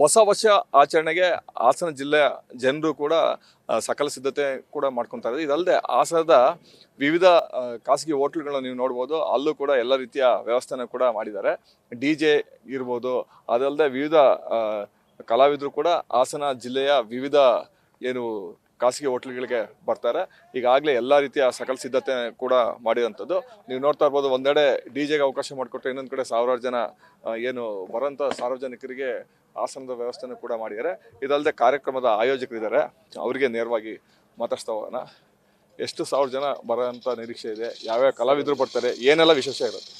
ಹೊಸ ವರ್ಷ ಆಚರಣೆಗೆ ಹಾಸನ ಜಿಲ್ಲೆಯ ಜನರು ಕೂಡ ಸಕಲ ಸಿದ್ಧತೆ ಕೂಡ ಮಾಡ್ಕೊತಾರೆ. ಇದಲ್ಲದೆ ಹಾಸನದ ವಿವಿಧ ಖಾಸಗಿ ಹೋಟ್ಲುಗಳನ್ನ ನೀವು ನೋಡ್ಬೋದು, ಅಲ್ಲೂ ಕೂಡ ಎಲ್ಲ ರೀತಿಯ ವ್ಯವಸ್ಥೆನ ಕೂಡ ಮಾಡಿದ್ದಾರೆ. DJ ಇರ್ಬೋದು, ಅದಲ್ಲದೆ ವಿವಿಧ ಕಲಾವಿದರು ಕೂಡ ಹಾಸನ ಜಿಲ್ಲೆಯ ವಿವಿಧ ಏನು ಖಾಸಗಿ ಹೋಟ್ಲುಗಳಿಗೆ ಬರ್ತಾರೆ. ಈಗಾಗಲೇ ಎಲ್ಲ ರೀತಿಯ ಸಕಲ ಸಿದ್ಧತೆ ಕೂಡ ಮಾಡಿದಂಥದ್ದು ನೀವು ನೋಡ್ತಾ ಇರ್ಬೋದು. ಒಂದೆಡೆ DJ-ಗೆ ಅವಕಾಶ ಮಾಡಿಕೊಟ್ರೆ ಇನ್ನೊಂದು ಕಡೆ ಸಾವಿರಾರು ಜನ ಏನು ಬರೋಂಥ ಸಾರ್ವಜನಿಕರಿಗೆ ಆಸನದ ವ್ಯವಸ್ಥೆನೂ ಕೂಡ ಮಾಡಿದ್ದಾರೆ. ಇದಲ್ಲದೆ ಕಾರ್ಯಕ್ರಮದ ಆಯೋಜಕರಿದ್ದಾರೆ, ಅವರಿಗೆ ನೇರವಾಗಿ ಮಾತಾಡ್ತಾ ಹೋಗೋಣ. ಎಷ್ಟು ಸಾವಿರ ಜನ ಬರೋಂಥ ನಿರೀಕ್ಷೆ ಇದೆ, ಯಾವ್ಯಾವ ಕಲಾವಿದರು ಬರ್ತಾರೆ, ಏನೆಲ್ಲ ವಿಶೇಷ ಇರುತ್ತೆ?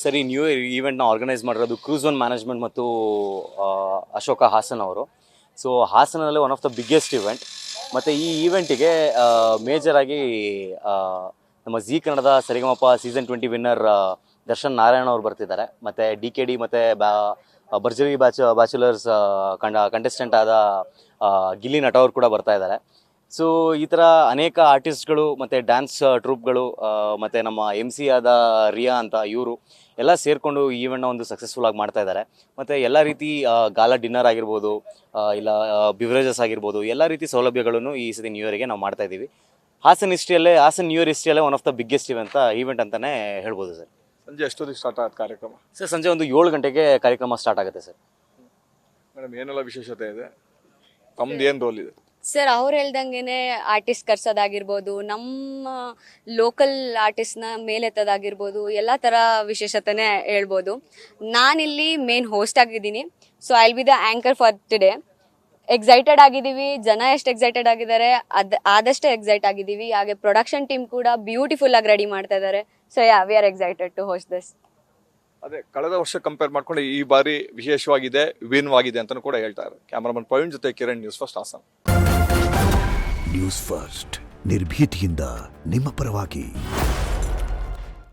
ಸರಿ, ನ್ಯೂ ಇಯರ್ ಈವೆಂಟ್ನ ಆರ್ಗನೈಸ್ ಮಾಡಿರೋದು ಕ್ರೂಸ್ ಒನ್ ಮ್ಯಾನೇಜ್ಮೆಂಟ್ ಮತ್ತು ಅಶೋಕ ಹಾಸನ್ ಅವರು. ಸೊ ಹಾಸನದಲ್ಲಿ one of the biggest event. ಮತ್ತು ಈ ಈವೆಂಟಿಗೆ ಮೇಜರಾಗಿ ನಮ್ಮ ಜಿ ಕನ್ನಡದ ಸರಿಗಮಪ ಸೀಸನ್ 20 ವಿನ್ನರ್ ದರ್ಶನ್ ನಾರಾಯಣ ಅವರು ಬರ್ತಿದ್ದಾರೆ. ಮತ್ತು DKD ಮತ್ತು ಭರ್ಜರಿ ಬ್ಯಾಚುಲರ್ಸ್ ಕಂಟೆಸ್ಟೆಂಟ್ ಆದ ಗಿಲ್ಲಿ ನಟ ಅವರು ಕೂಡ ಬರ್ತಾ ಇದ್ದಾರೆ. ಸೊ ಈ ಥರ ಅನೇಕ ಆರ್ಟಿಸ್ಟ್ಗಳು ಮತ್ತು ಡ್ಯಾನ್ಸ್ ಟ್ರೂಪ್ಗಳು ಮತ್ತು ನಮ್ಮ MC ಆದ ರಿಯಾ ಅಂತ ಇವರು ಎಲ್ಲ ಸೇರಿಕೊಂಡು ಈ ಈವೆಂಟ್ನ ಒಂದು ಸಕ್ಸಸ್ಫುಲ್ ಆಗಿ ಮಾಡ್ತಾ ಇದ್ದಾರೆ. ಮತ್ತು ಎಲ್ಲ ರೀತಿ ಗಾಲಾ ಡಿನ್ನರ್ ಆಗಿರ್ಬೋದು, ಇಲ್ಲ ಬಿವರೇಜಸ್ ಆಗಿರ್ಬೋದು, ಎಲ್ಲ ರೀತಿ ಸೌಲಭ್ಯಗಳನ್ನು ಈ ಸತಿ ನ್ಯೂ ಇಯರ್ಗೆ ನಾವು ಮಾಡ್ತಾ ಇದ್ದೀವಿ. ಹಾಸನ್ ನ್ಯೂ ಇಯರ್ ಹಿಸ್ಟ್ರಿಯಲ್ಲೇ one of the biggest event ಅಂತಲೇ ಹೇಳ್ಬೋದು ಸರ್. ಸಂಜೆ ಎಷ್ಟೊತ್ತಿಗೆ ಸ್ಟಾರ್ಟ್ ಆಗುತ್ತೆ ಕಾರ್ಯಕ್ರಮ? ಸರ್, ಸಂಜೆ ಒಂದು 7 ಗಂಟೆಗೆ ಕಾರ್ಯಕ್ರಮ ಸ್ಟಾರ್ಟ್ ಆಗುತ್ತೆ ಸರ್. ಮೇಡಮ್, ಏನೆಲ್ಲ ವಿಶೇಷತೆ ಇದೆ, ತಮ್ಮದು ಏನು ರೋಲ್ ಇದೆ? ಸರ್, ಅವ್ರು ಹೇಳ್ದಂಗೆ ಆರ್ಟಿಸ್ಟ್ ಕರ್ಸೋದಾಗಿರ್ಬೋದು, ನಮ್ಮ ಲೋಕಲ್ ಆರ್ಟಿಸ್ಟ್ನ ಮೇಲೆತ್ತೋದಾಗಿರ್ಬೋದು, ಎಲ್ಲ ಥರ ವಿಶೇಷತೆನೇ ಹೇಳ್ಬೋದು. ನಾನಿಲ್ಲಿ ಮೇನ್ ಹೋಸ್ಟ್ ಆಗಿದ್ದೀನಿ. So I will be the anchor for today. Excited ಆಗಿದ್ದೀವಿ, ಜನ ಎಷ್ಟು ಎಕ್ಸೈಟೆಡ್ ಆಗಿದ್ದಾರೆ ಆದಷ್ಟೇ ಎಕ್ಸೈಟ್ ಆಗಿದ್ದೀವಿ. ಹಾಗೆ ಪ್ರೊಡಕ್ಷನ್ ಟೀಮ್ ಕೂಡ ಬ್ಯೂಟಿಫುಲ್ ಆಗಿ ರೆಡಿ ಮಾಡ್ತಾ ಇದ್ದಾರೆ. So we are excited to host this. ಅದೇ ಕಳೆದ ವರ್ಷ ಕಂಪೇರ್ ಮಾಡ್ಕೊಂಡು ಈ ಬಾರಿ ವಿಶೇಷವಾಗಿದೆ, ವಿಭಿನ್ನವಾಗಿದೆ ಅಂತಲೂ ಕೂಡ ಹೇಳ್ತಾರೆ. ಕ್ಯಾಮರಾಮನ್ ಪ್ರವೀಣ್ ಜೊತೆ Kiran, news first Hassan. News first ನಿರ್ಭೀತಿಯಿಂದ ನಿಮ್ಮ ಪರವಾಗಿ.